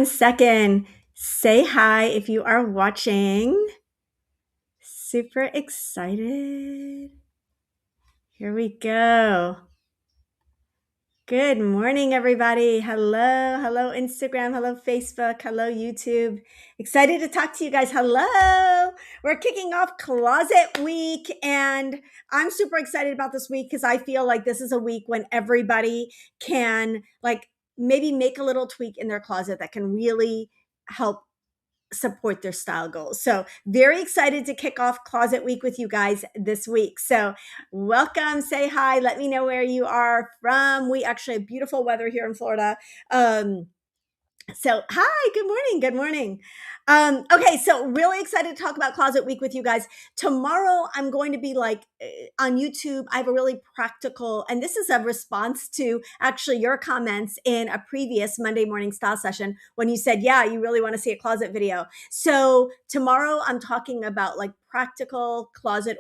Second, say hi if you are watching. Super excited. Here we go. Good morning, everybody. Hello, Instagram. Hello, Facebook. Hello, YouTube. Excited to talk to you guys. Hello. We're kicking off Closet Week, and I'm super excited about this week because I feel like this is a week when everybody can, maybe make a little tweak in their closet that can really help support their style goals. So very excited to kick off Closet Week with you guys this week. So welcome, say hi, let me know where you are from. We actually have beautiful weather here in Florida. So hi, good morning, good morning. Okay, so really excited to talk about Closet Week with you guys. Tomorrow I'm going to be on YouTube. I have a really practical, and this is a response to actually your comments in a previous Monday morning style session when you said, yeah, you really want to see a closet video. So tomorrow I'm talking about practical closet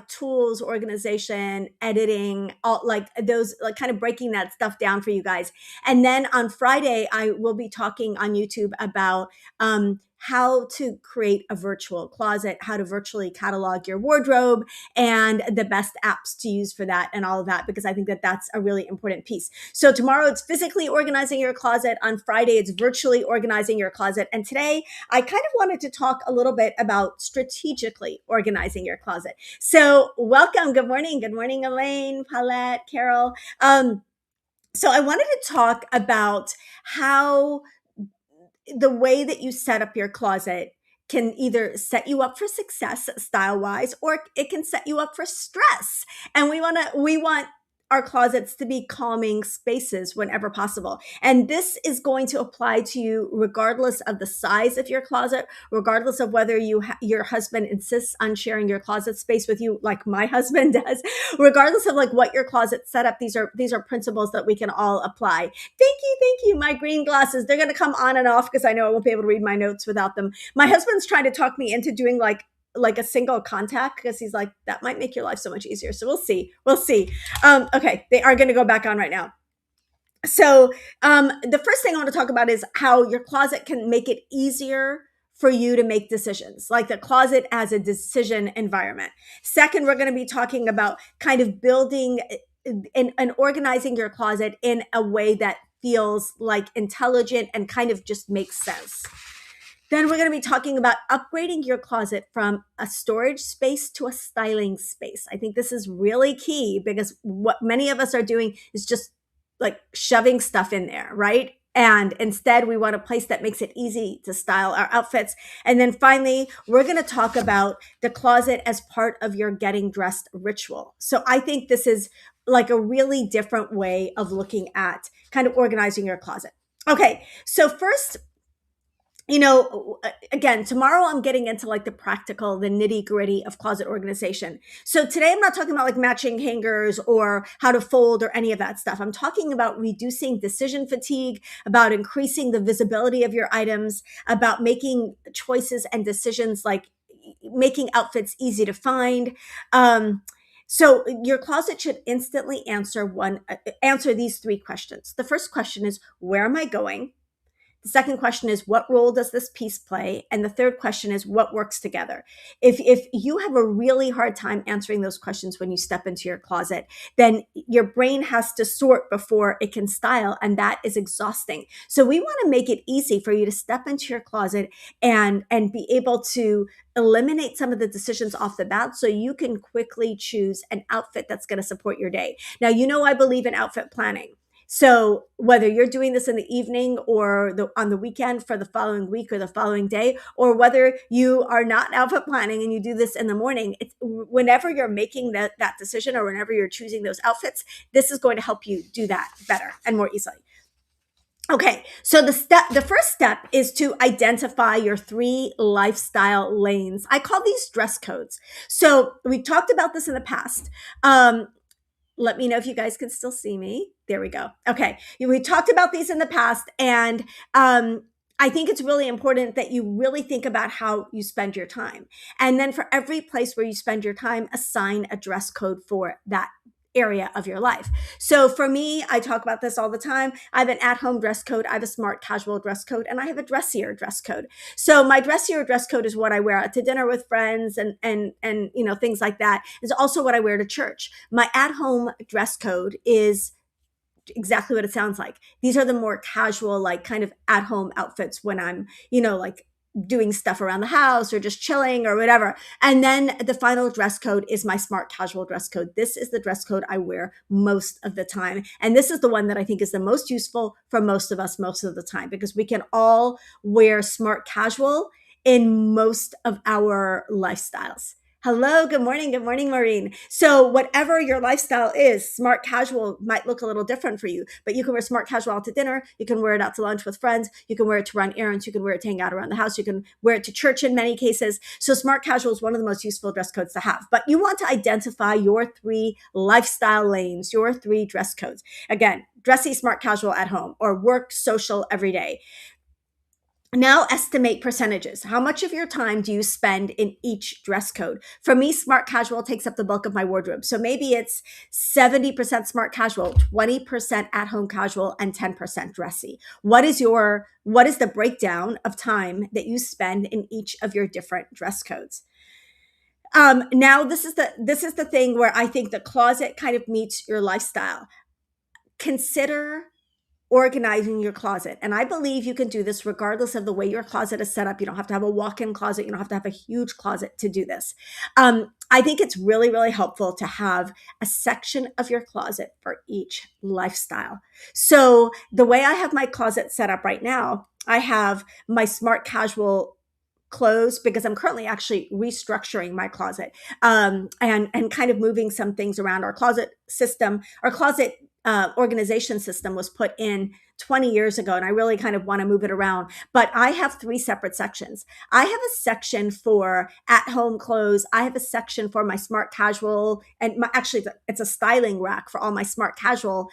tools, organization, editing, all those, kind of breaking that stuff down for you guys. And then on Friday, I will be talking on YouTube about how to create a virtual closet, how to virtually catalog your wardrobe, and the best apps to use for that and all of that, because I think that that's a really important piece. So tomorrow it's physically organizing your closet. On Friday, it's virtually organizing your closet. And today, I kind of wanted to talk a little bit about strategically organizing your closet. So welcome. Good morning. Good morning, Elaine, Paulette, Carol. So I wanted to talk about how the way that you set up your closet can either set you up for success style wise, or it can set you up for stress. And we want our closets to be calming spaces whenever possible. And this is going to apply to you regardless of the size of your closet, regardless of whether your husband insists on sharing your closet space with you, like my husband does, regardless of what your closet setup. These are principles that we can all apply. Thank you. My green glasses, they're going to come on and off because I know I won't be able to read my notes without them. My husband's trying to talk me into doing a single contact because he's like, that might make your life so much easier. So we'll see. Okay, they are going to go back on right now. So the first thing I want to talk about is how your closet can make it easier for you to make decisions, like the closet as a decision environment. Second, we're going to be talking about kind of building and organizing your closet in a way that feels intelligent and kind of just makes sense. Then we're going to be talking about upgrading your closet from a storage space to a styling space. I think this is really key because what many of us are doing is just shoving stuff in there, right? And instead, we want a place that makes it easy to style our outfits. And then finally, we're going to talk about the closet as part of your getting dressed ritual. So I think this is a really different way of looking at kind of organizing your closet. Okay, so first, again, tomorrow I'm getting into the practical, the nitty gritty of closet organization. So today I'm not talking about matching hangers or how to fold or any of that stuff. I'm talking about reducing decision fatigue, about increasing the visibility of your items, about making choices and decisions, making outfits easy to find. So your closet should instantly answer these three questions. The first question is, where am I going? The second question is, what role does this piece play? And the third question is, what works together? If you have a really hard time answering those questions when you step into your closet, then your brain has to sort before it can style, and that is exhausting. So we want to make it easy for you to step into your closet and be able to eliminate some of the decisions off the bat so you can quickly choose an outfit that's going to support your day. Now, I believe in outfit planning. So whether you're doing this in the evening or on the weekend for the following week or the following day, or whether you are not outfit planning and you do this in the morning, whenever you're making that decision or whenever you're choosing those outfits, this is going to help you do that better and more easily. Okay, so the first step is to identify your 3 lifestyle lanes. I call these dress codes. So we talked about this in the past. Let me know if you guys can still see me. There we go. Okay. We talked about these in the past, and I think it's really important that you really think about how you spend your time. And then for every place where you spend your time, assign a dress code for that area of your life. So for me, I talk about this all the time. I have an at-home dress code, I have a smart casual dress code, and I have a dressier dress code. So my dressier dress code is what I wear out to dinner with friends and things like that. It's also what I wear to church. My at-home dress code is exactly what it sounds like. These are the more casual, like kind of at home outfits when I'm, like doing stuff around the house or just chilling or whatever. And then the final dress code is my smart casual dress code. This is the dress code I wear most of the time. And this is the one that I think is the most useful for most of us most of the time, because we can all wear smart casual in most of our lifestyles. Hello, good morning, Maureen. So whatever your lifestyle is, smart casual might look a little different for you, but you can wear smart casual out to dinner, you can wear it out to lunch with friends, you can wear it to run errands, you can wear it to hang out around the house, you can wear it to church in many cases. So smart casual is one of the most useful dress codes to have, but you want to identify your 3 lifestyle lanes, your 3 dress codes. Again, dressy, smart casual at home, or work, social, every day. Now estimate percentages. How much of your time do you spend in each dress code? For me, smart casual takes up the bulk of my wardrobe. So maybe it's 70% smart casual, 20% at home casual, and 10% dressy. What is the breakdown of time that you spend in each of your different dress codes? Now this is the thing where I think the closet kind of meets your lifestyle. Consider organizing your closet. And I believe you can do this regardless of the way your closet is set up. You don't have to have a walk-in closet. You don't have to have a huge closet to do this. I think it's really, really helpful to have a section of your closet for each lifestyle. So the way I have my closet set up right now, I have my smart casual clothes because I'm currently actually restructuring my closet and kind of moving some things around. Our closet system, our closet organization system was put in 20 years ago, and I really kind of want to move it around. But I have 3 separate sections. I have a section for at-home clothes. I have a section for my smart casual, and actually it's a styling rack for all my smart casual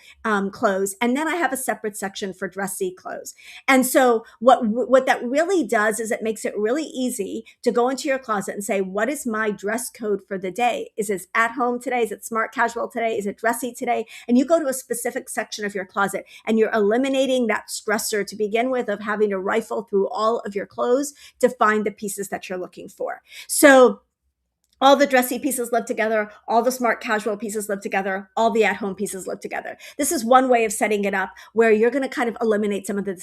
clothes. And then I have a separate section for dressy clothes. And so what that really does is it makes it really easy to go into your closet and say, what is my dress code for the day? Is it at home today? Is it smart casual today? Is it dressy today? And you go to a specific section of your closet and you're eliminating that stressor to begin with of having to rifle through all of your clothes to find the pieces that you're looking for. So all the dressy pieces live together, all the smart casual pieces live together, all the at-home pieces live together. This is one way of setting it up where you're going to kind of eliminate some of the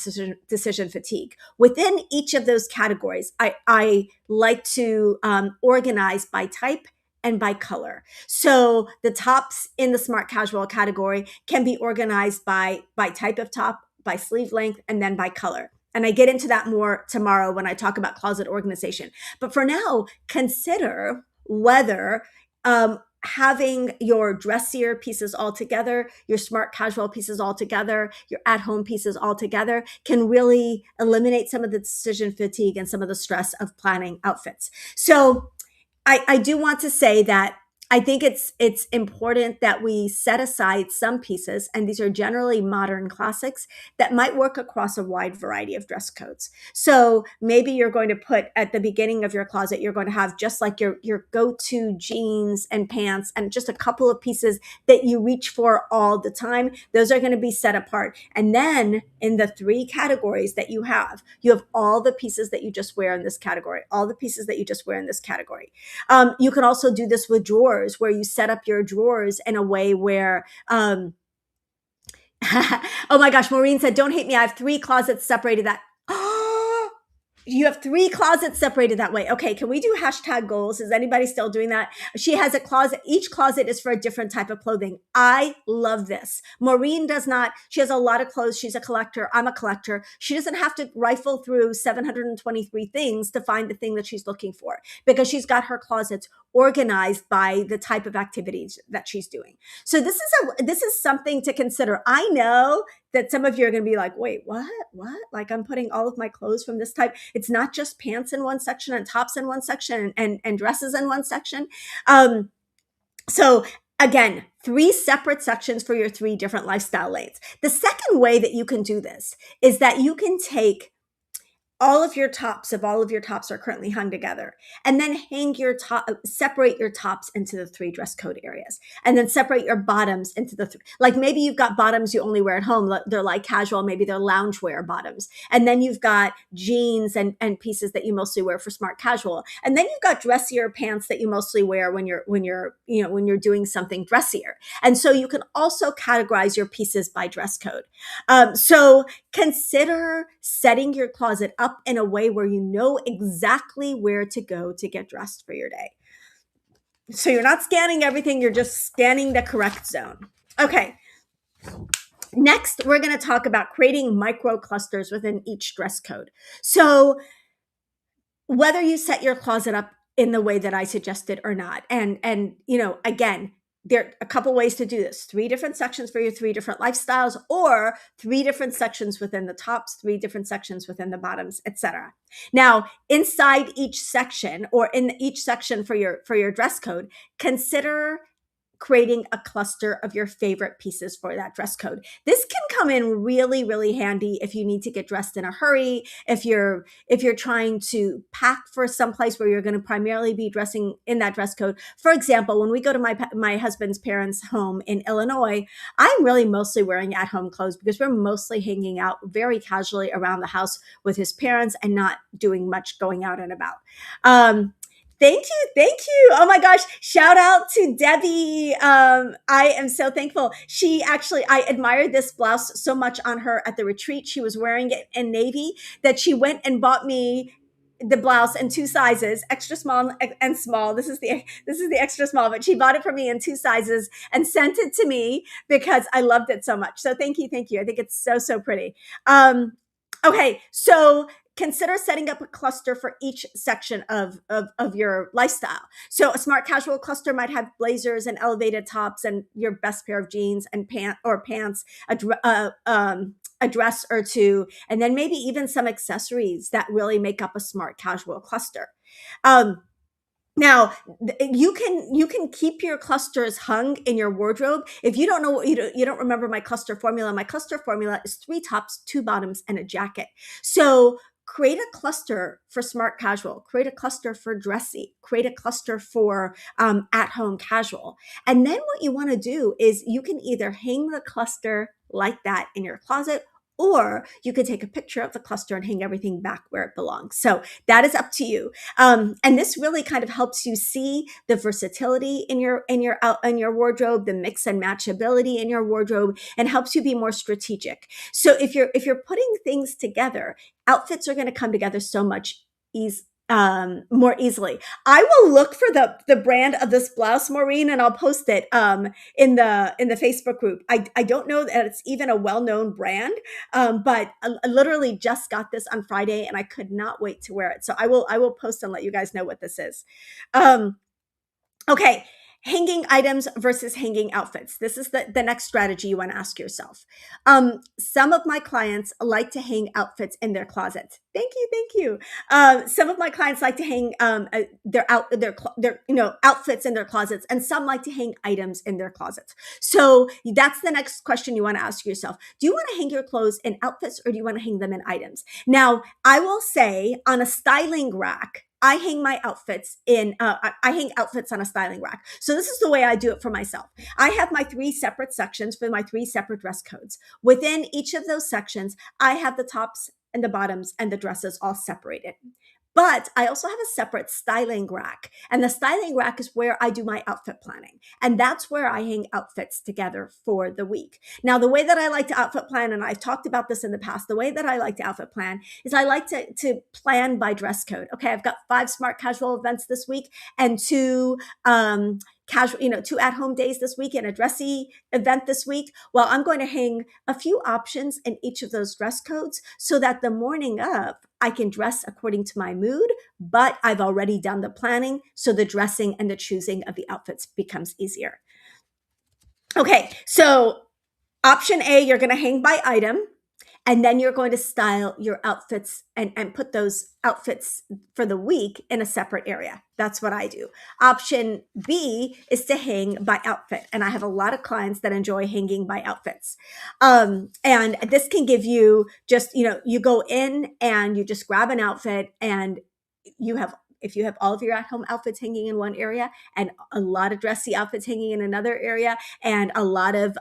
decision fatigue. Within each of those categories, I like to organize by type and by color. So the tops in the smart casual category can be organized by type of top, by sleeve length, and then by color. And I get into that more tomorrow when I talk about closet organization. But for now, consider whether having your dressier pieces all together, your smart casual pieces all together, your at-home pieces all together can really eliminate some of the decision fatigue and some of the stress of planning outfits. So I do want to say that I think it's important that we set aside some pieces, and these are generally modern classics that might work across a wide variety of dress codes. So maybe you're going to put at the beginning of your closet, you're going to have just like your go-to jeans and pants and just a couple of pieces that you reach for all the time. Those are going to be set apart. And then in the 3 categories that you have all the pieces that you just wear in this category, all the pieces that you just wear in this category. You can also do this with drawers, where you set up your drawers in a way where, oh my gosh, Maureen said, don't hate me. I have 3 closets separated that. You have 3 closets separated that way. Okay, can we do hashtag goals? Is anybody still doing that? She has a closet. Each closet is for a different type of clothing. I love this. Maureen does not. She has a lot of clothes. She's a collector. I'm a collector. She doesn't have to rifle through 723 things to find the thing that she's looking for, because she's got her closets organized by the type of activities that she's doing. So this is something to consider. I know that some of you are going to be like, wait, what? Like, I'm putting all of my clothes from this type. It's not just pants in one section and tops in one section and dresses in one section. So again, 3 separate sections for your 3 different lifestyle lanes. The second way that you can do this is that you can take all of your tops are currently hung together, and then hang your top, separate your tops into the 3 dress code areas, and then separate your bottoms into the like maybe you've got bottoms you only wear at home, they're like casual, maybe they're loungewear bottoms, and then you've got jeans and pieces that you mostly wear for smart casual, and then you've got dressier pants that you mostly wear when you're doing something dressier, and so you can also categorize your pieces by dress code. So consider setting your closet up in a way where you know exactly where to go to get dressed for your day. So you're not scanning everything, you're just scanning the correct zone. Okay. Next, we're going to talk about creating micro clusters within each dress code. So whether you set your closet up in the way that I suggested or not, and again, there are a couple ways to do this: 3 different sections for your 3 different lifestyles, or 3 different sections within the tops, 3 different sections within the bottoms, etc. Now, inside each section, or in each section for your dress code, consider creating a cluster of your favorite pieces for that dress code. This can come in really, really handy if you need to get dressed in a hurry, if you're trying to pack for some place where you're going to primarily be dressing in that dress code. For example, when we go to my husband's parents' home in Illinois, I'm really mostly wearing at-home clothes because we're mostly hanging out very casually around the house with his parents and not doing much going out and about. Thank you. Thank you. Oh my gosh. Shout out to Debbie. I am so thankful. I admired this blouse so much on her at the retreat. She was wearing it in navy that she went and bought me the blouse in 2 sizes, extra small and small. This is the extra small, but she bought it for me in 2 sizes and sent it to me because I loved it so much. So thank you. Thank you. I think it's so, so pretty. Okay. So consider setting up a cluster for each section of your lifestyle. So a smart casual cluster might have blazers and elevated tops and your best pair of jeans and pants, a dress or 2, and then maybe even some accessories that really make up a smart casual cluster. Now you can keep your clusters hung in your wardrobe. If you don't know, you don't remember my cluster formula. My cluster formula is 3 tops, 2 bottoms, and a jacket. So create a cluster for smart casual, create a cluster for dressy, create a cluster for at-home casual. And then what you want to do is you can either hang the cluster like that in your closet, or you could take a picture of the cluster and hang everything back where it belongs. So that is up to you. And this really kind of helps you see the versatility in your wardrobe, the mix and match ability in your wardrobe, and helps you be more strategic. So if you're putting things together, outfits are going to come together so much more easily. I will look for the brand of this blouse, Maureen, and I'll post it in the Facebook group. I don't know that it's even a well-known brand, but I literally just got this on Friday and I could not wait to wear it. So I will post and let you guys know what this is. Okay. Hanging items versus hanging outfits. This is the next strategy you want to ask yourself. Some of my clients like to hang outfits in their closets. Thank you, thank you. Some of my clients like to hang their outfits in their closets, and some like to hang items in their closets. So that's the next question you want to ask yourself. Do you want to hang your clothes in outfits, or do you want to hang them in items? Now, I will say on a styling rack, I hang my outfits I hang outfits on a styling rack. So this is the way I do it for myself. I have my 3 separate sections for my 3 separate dress codes. Within each of those sections, I have the tops and the bottoms and the dresses all separated. But I also have a separate styling rack. And the styling rack is where I do my outfit planning. And that's where I hang outfits together for the week. Now, the way that I like to outfit plan, and I've talked about this in the past, the way that I like to outfit plan is I like to plan by dress code. Okay, I've got 5 smart casual events this week and 2 casual, 2 at-home days this week and a dressy event this week. Well, I'm going to hang a few options in each of those dress codes so that the morning of, I can dress according to my mood, but I've already done the planning, so the dressing and the choosing of the outfits becomes easier. Okay, so option A, you're going to hang by item. And then you're going to style your outfits and put those outfits for the week in a separate area. That's what I do. Option B is to hang by outfit. And I have a lot of clients that enjoy hanging by outfits. And this can give you just, you go in and you just grab an outfit, and you have, if you have all of your at-home outfits hanging in one area and a lot of dressy outfits hanging in another area and a lot of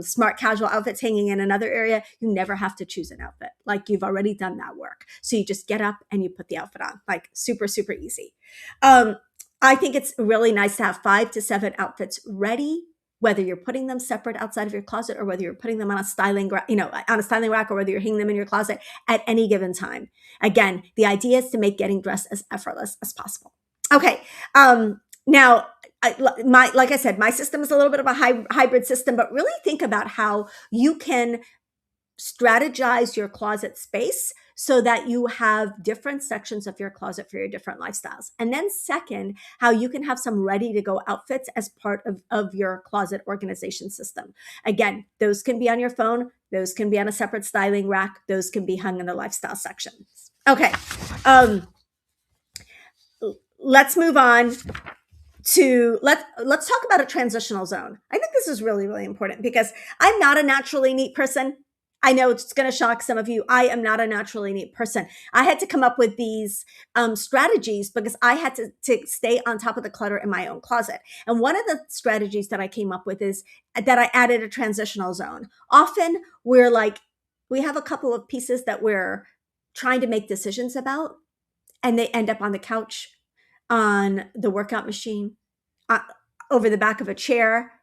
smart casual outfits hanging in another area, you never have to choose an outfit. Like, you've already done that work. So you just get up and you put the outfit on, like super, super easy. I think it's really nice to have 5 to 7 outfits ready, whether you're putting them separate outside of your closet or whether you're putting them on a styling, on a styling rack, or whether you're hanging them in your closet at any given time. Again, the idea is to make getting dressed as effortless as possible. Okay. Now, like I said, my system is a little bit of a hybrid system, but really think about how you can strategize your closet space so that you have different sections of your closet for your different lifestyles. And then second, how you can have some ready to go outfits as part of your closet organization system. Again, those can be on your phone. Those can be on a separate styling rack. Those can be hung in the lifestyle section. Okay. Let's move on to let's talk about a transitional zone. I think this is really, really important because I'm not a naturally neat person. I know it's going to shock some of you. I am not a naturally neat person. I had to come up with these strategies because I had to stay on top of the clutter in my own closet. And one of the strategies that I came up with is that I added a transitional zone. Often we have a couple of pieces that we're trying to make decisions about, and they end up on the couch, on the workout machine, over the back of a chair.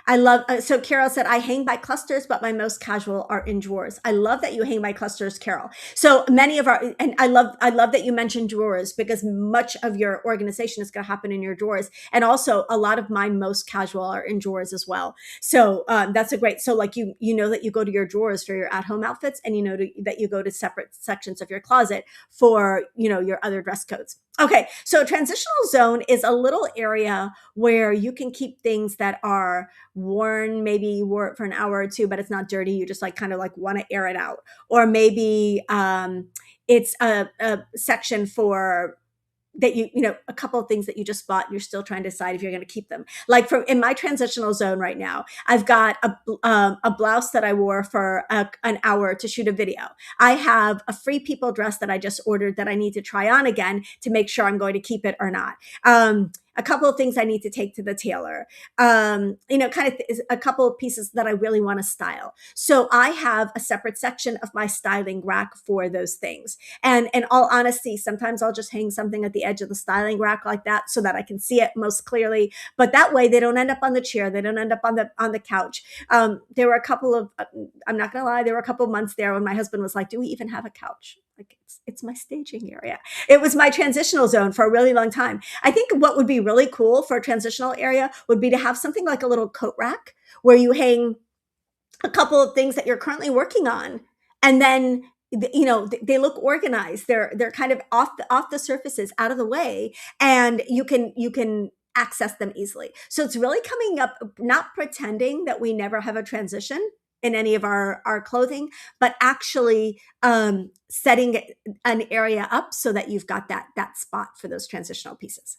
I love, so Carol said, I hang by clusters, but my most casual are in drawers. I love that you hang by clusters, Carol. So many of and I love that you mentioned drawers, because much of your organization is going to happen in your drawers. And also a lot of my most casual are in drawers as well. So that's a great, so like you know that you go to your drawers for your at-home outfits, and that you go to separate sections of your closet for, your other dress codes. Okay. So transitional zone is a little area where you can keep things that are worn. Maybe you wore it for an hour or two, but it's not dirty. You just kind of want to air it out. Or maybe it's a section for that a couple of things that you just bought and you're still trying to decide if you're going to keep them. Like in my transitional zone right now, I've got a blouse that I wore for an hour to shoot a video. I have a Free People dress that I just ordered that I need to try on again to make sure I'm going to keep it or not. A couple of things I need to take to the tailor, kind of a couple of pieces that I really want to style. So I have a separate section of my styling rack for those things. And in all honesty, sometimes I'll just hang something at the edge of the styling rack like that so that I can see it most clearly. But that way they don't end up on the chair. They don't end up on the couch. There were a couple of, I'm not going to lie, there were a couple of months there when my husband was like, do we even have a couch? Like, it's my staging area. It was my transitional zone for a really long time. I think what would be really cool for a transitional area would be to have something like a little coat rack where you hang a couple of things that you're currently working on, and then they look organized. They're kind of off the surfaces, out of the way, and you can access them easily. So it's really coming up, not pretending that we never have a transition in any of our clothing, but actually setting an area up so that you've got that spot for those transitional pieces.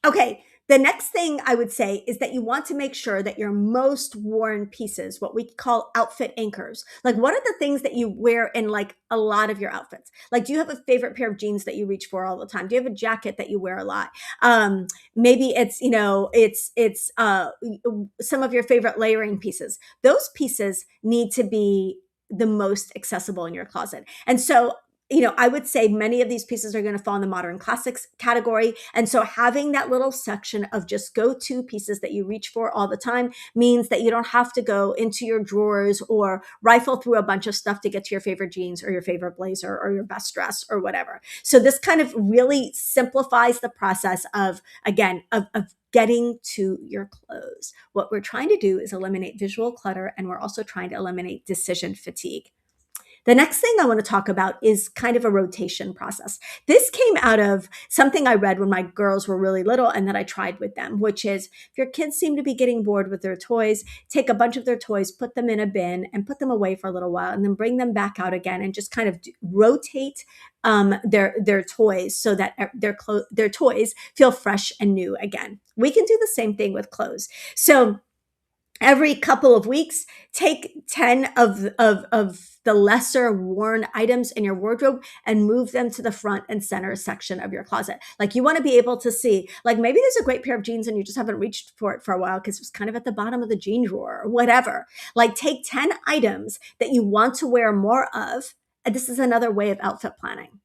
Okay. The next thing I would say is that you want to make sure that your most worn pieces, what we call outfit anchors, like what are the things that you wear in a lot of your outfits? Like, do you have a favorite pair of jeans that you reach for all the time? Do you have a jacket that you wear a lot? Maybe it's, it's some of your favorite layering pieces. Those pieces need to be the most accessible in your closet. And so I would say many of these pieces are going to fall in the modern classics category. And so having that little section of just go-to pieces that you reach for all the time means that you don't have to go into your drawers or rifle through a bunch of stuff to get to your favorite jeans or your favorite blazer or your best dress or whatever. So this kind of really simplifies the process of getting to your clothes. What we're trying to do is eliminate visual clutter, and we're also trying to eliminate decision fatigue. The next thing I want to talk about is kind of a rotation process. This came out of something I read when my girls were really little and that I tried with them, which is if your kids seem to be getting bored with their toys, take a bunch of their toys, put them in a bin and put them away for a little while and then bring them back out again and just kind of rotate their toys so that their toys feel fresh and new again. We can do the same thing with clothes. So every couple of weeks, take 10 of the lesser worn items in your wardrobe and move them to the front and center section of your closet. Like you want to be able to see, like maybe there's a great pair of jeans and you just haven't reached for it for a while because it was kind of at the bottom of the jean drawer or whatever. Like take 10 items that you want to wear more of. And this is another way of outfit planning.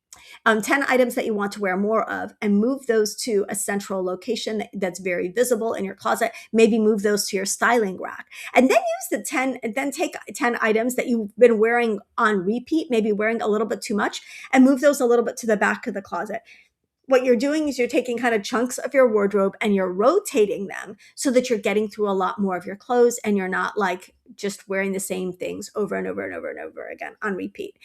10 items that you want to wear more of and move those to a central location that's very visible in your closet. Maybe move those to your styling rack and then use the 10 and then take 10 items that you've been wearing on repeat, maybe wearing a little bit too much, and move those a little bit to the back of the closet. What you're doing is you're taking kind of chunks of your wardrobe and you're rotating them so that you're getting through a lot more of your clothes and you're not like just wearing the same things over and over and over and over again on repeat.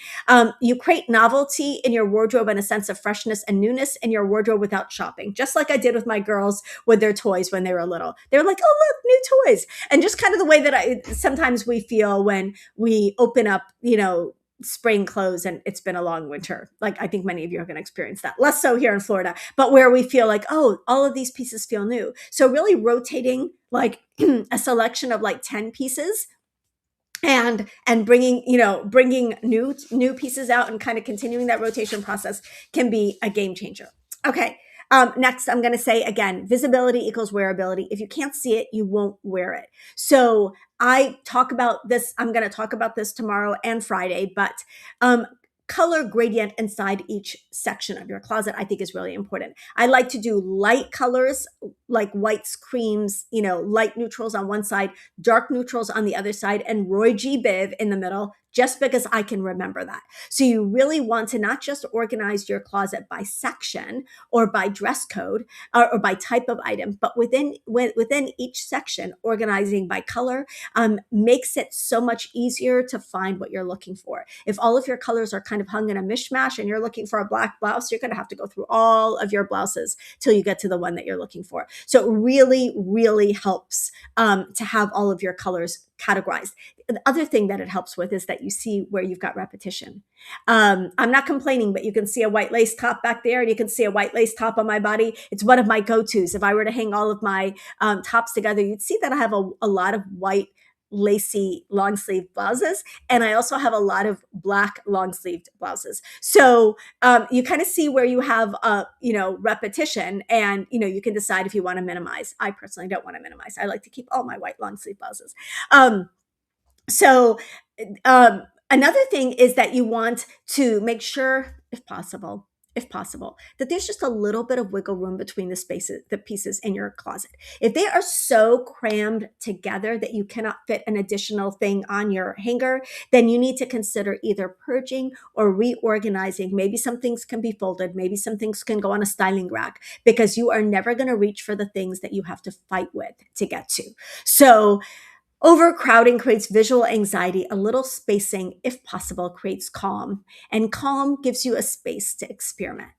You create novelty in your wardrobe and a sense of freshness and newness in your wardrobe without shopping, just like I did with my girls with their toys when they were little. They were like, oh, look, new toys. And just kind of the way that sometimes we feel when we open up, spring clothes and it's been a long winter. Like I think many of you are going to experience that. Less so here in Florida, but where we feel like, oh, all of these pieces feel new. So really rotating like a selection of like 10 pieces and bringing new pieces out and kind of continuing that rotation process can be a game changer. Okay. Next, I'm going to say again, visibility equals wearability. If you can't see it, you won't wear it. So I talk about this. I'm going to talk about this tomorrow and Friday, but color gradient inside each section of your closet, I think is really important. I like to do light colors like whites, creams, light neutrals on one side, dark neutrals on the other side, and Roy G. Biv in the middle, just because I can remember that. So you really want to not just organize your closet by section or by dress code or by type of item, but within each section, organizing by color makes it so much easier to find what you're looking for. If all of your colors are kind of hung in a mishmash and you're looking for a black blouse, you're going to have to go through all of your blouses till you get to the one that you're looking for. So it really, really helps to have all of your colors categorized. The other thing that it helps with is that you see where you've got repetition. I'm not complaining, but you can see a white lace top back there and you can see a white lace top on my body. It's one of my go-tos. If I were to hang all of my tops together, you'd see that I have a lot of white lacy long sleeve blouses. And I also have a lot of black long sleeved blouses. So you kind of see where you have, repetition and, you can decide if you want to minimize. I personally don't want to minimize. I like to keep all my white long sleeve blouses. So another thing is that you want to make sure, if possible, that there's just a little bit of wiggle room between the pieces in your closet. If they are so crammed together that you cannot fit an additional thing on your hanger, then you need to consider either purging or reorganizing. Maybe some things can be folded. Maybe some things can go on a styling rack because you are never going to reach for the things that you have to fight with to get to. So overcrowding creates visual anxiety. A little spacing, if possible, creates calm. And calm gives you a space to experiment.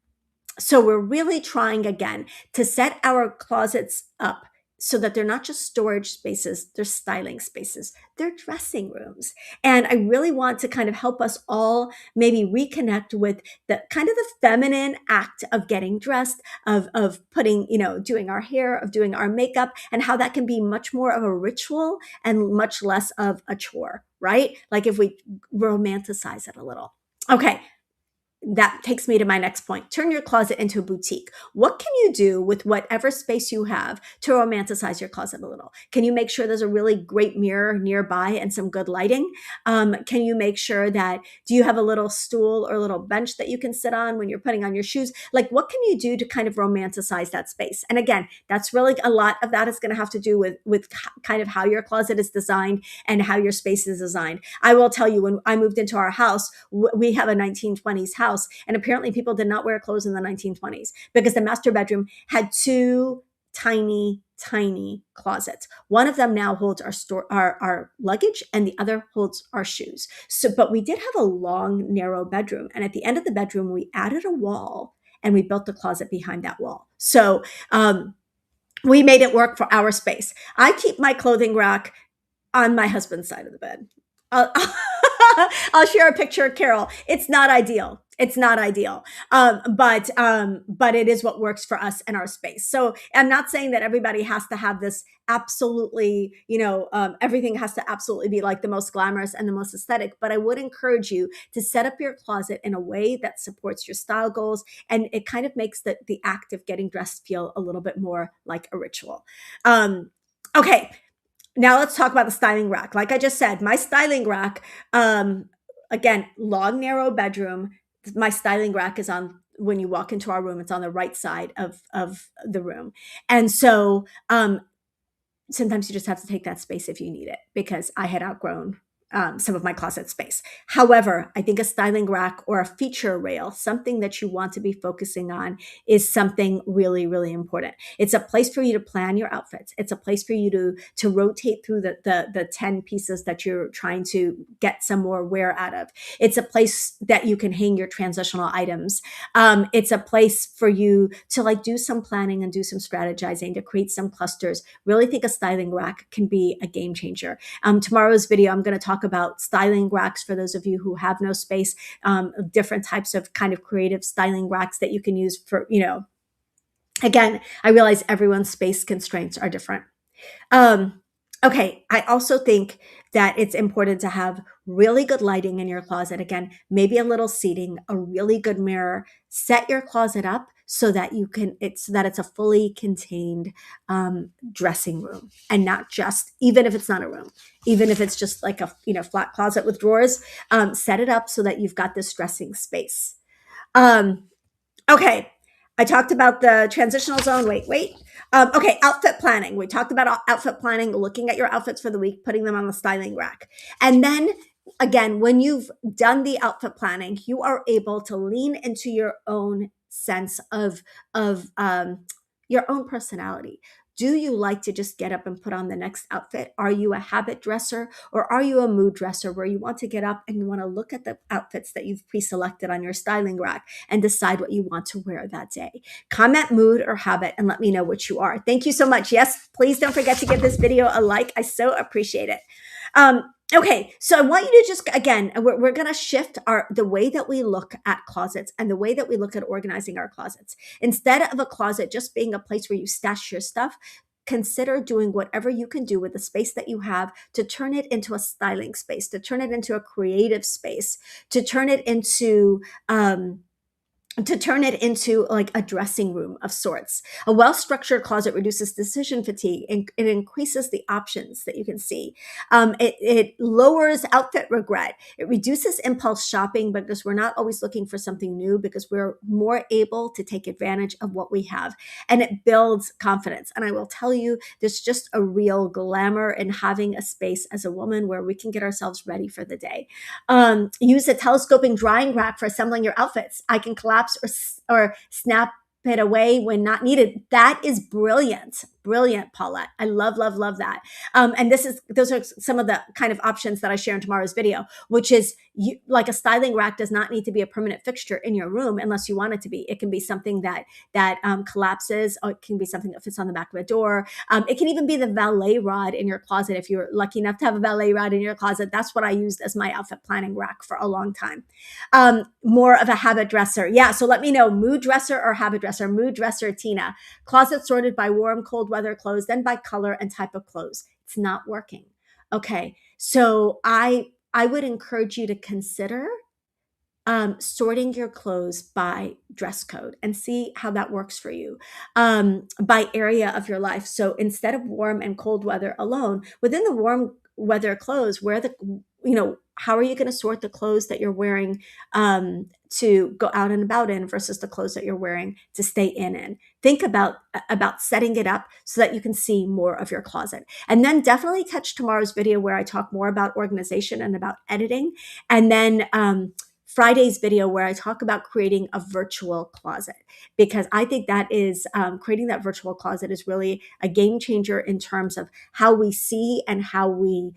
So we're really trying again to set our closets up so that they're not just storage spaces, they're styling spaces, they're dressing rooms. And I really want to kind of help us all maybe reconnect with the kind of the feminine act of getting dressed, of putting, doing our hair, of doing our makeup, and how that can be much more of a ritual and much less of a chore, right? Like if we romanticize it a little. Okay. That takes me to my next point. Turn your closet into a boutique. What can you do with whatever space you have to romanticize your closet a little? Can you make sure there's a really great mirror nearby and some good lighting? Can you make sure do you have a little stool or a little bench that you can sit on when you're putting on your shoes? Like what can you do to kind of romanticize that space? And again, that's really a lot of that is going to have to do with kind of how your closet is designed and how your space is designed. I will tell you, when I moved into our house, we have a 1920s house. And apparently people did not wear clothes in the 1920s because the master bedroom had two tiny, tiny closets. One of them now holds our luggage, and the other holds our shoes. So, but we did have a long, narrow bedroom. And at the end of the bedroom, we added a wall and we built the closet behind that wall. So, we made it work for our space. I keep my clothing rack on my husband's side of the bed. I'll, I'll share a picture of Carol. It's not ideal. It's not ideal. But it is what works for us and our space. So I'm not saying that everybody has to have this absolutely, everything has to absolutely be like the most glamorous and the most aesthetic. But I would encourage you to set up your closet in a way that supports your style goals. And it kind of makes the act of getting dressed feel a little bit more like a ritual. Okay. Now let's talk about the styling rack. Like I just said, my styling rack, again, long, narrow bedroom. My styling rack is on, when you walk into our room, it's on the right side of the room. And so sometimes you just have to take that space if you need it, because I had outgrown some of my closet space. However, I think a styling rack or a feature rail, something that you want to be focusing on, is something really, really important. It's a place for you to plan your outfits. It's a place for you to rotate through the 10 pieces that you're trying to get some more wear out of. It's a place that you can hang your transitional items. It's a place for you to like do some planning and do some strategizing to create some clusters. Really think a styling rack can be a game changer. Tomorrow's video, I'm going to talk about styling racks for those of you who have no space, different types of kind of creative styling racks that you can use for, again, I realize everyone's space constraints are different. Okay, I also think that it's important to have really good lighting in your closet. Again, maybe a little seating, a really good mirror. Set your closet up so that it's a fully contained dressing room, and not just, even if it's not a room, even if it's just like a flat closet with drawers. Set it up so that you've got this dressing space. Okay, I talked about the transitional zone. Wait. Okay, outfit planning. We talked about outfit planning, looking at your outfits for the week, putting them on the styling rack. And then again, when you've done the outfit planning, you are able to lean into your own sense of your own personality. Do you like to just get up and put on the next outfit? Are you a habit dresser, or are you a mood dresser where you want to get up and you want to look at the outfits that you've pre-selected on your styling rack and decide what you want to wear that day? Comment mood or habit and let me know what you are. Thank you so much. Yes, please don't forget to give this video a like. I so appreciate it. Okay, so I want you to just, again, we're going to shift the way that we look at closets and the way that we look at organizing our closets. Instead of a closet just being a place where you stash your stuff, consider doing whatever you can do with the space that you have to turn it into a styling space, to turn it into a creative space, to turn it into like a dressing room of sorts. A well-structured closet reduces decision fatigue, and it increases the options that you can see. It lowers outfit regret. It reduces impulse shopping because we're not always looking for something new, because we're more able to take advantage of what we have. And it builds confidence. And I will tell you, there's just a real glamour in having a space as a woman where we can get ourselves ready for the day. Use a telescoping drying rack for assembling your outfits. I can collapse or snap it away when not needed. That is brilliant. Brilliant, Paulette. I love that. And those are some of the kind of options that I share in tomorrow's video, which is like a styling rack does not need to be a permanent fixture in your room unless you want it to be. It can be something that collapses, or it can be something that fits on the back of a door. It can even be the valet rod in your closet. If you're lucky enough to have a valet rod in your closet, that's what I used as my outfit planning rack for a long time. More of a habit dresser. Yeah, so let me know, mood dresser or habit dresser. Mood dresser, Tina. Closet sorted by warm, cold weather clothes, then by color and type of clothes. It's not working. Okay, so I would encourage you to consider sorting your clothes by dress code and see how that works for you, by area of your life. So instead of warm and cold weather alone, within the warm weather clothes, how are you going to sort the clothes that you're wearing to go out and about in versus the clothes that you're wearing to stay in? Think about setting it up so that you can see more of your closet. And then definitely catch tomorrow's video where I talk more about organization and about editing. And then Friday's video where I talk about creating a virtual closet, because I think that is creating that virtual closet is really a game changer in terms of how we see and how we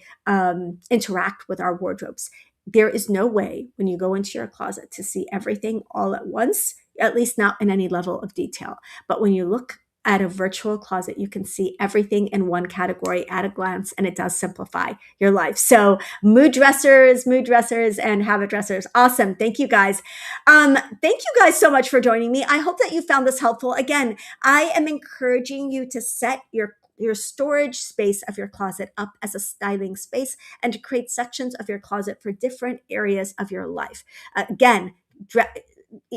interact with our wardrobes. There is no way when you go into your closet to see everything all at once, at least not in any level of detail. But when you look at a virtual closet, you can see everything in one category at a glance, and it does simplify your life. So mood dressers, and habit dressers. Awesome. Thank you guys. Thank you guys so much for joining me. I hope that you found this helpful. Again, I am encouraging you to set your storage space of your closet up as a styling space and to create sections of your closet for different areas of your life. Again,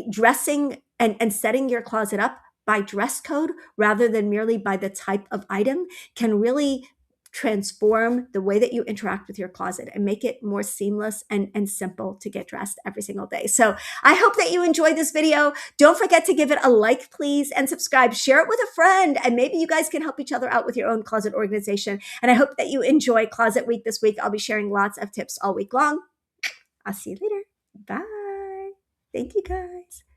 dressing and setting your closet up by dress code rather than merely by the type of item can really transform the way that you interact with your closet and make it more seamless and simple to get dressed every single day. So I hope that you enjoyed this video. Don't forget to give it a like, please, and subscribe. Share it with a friend, and maybe you guys can help each other out with your own closet organization. And I hope that you enjoy Closet Week this week. I'll be sharing lots of tips all week long. I'll see you later. Bye. Thank you, guys.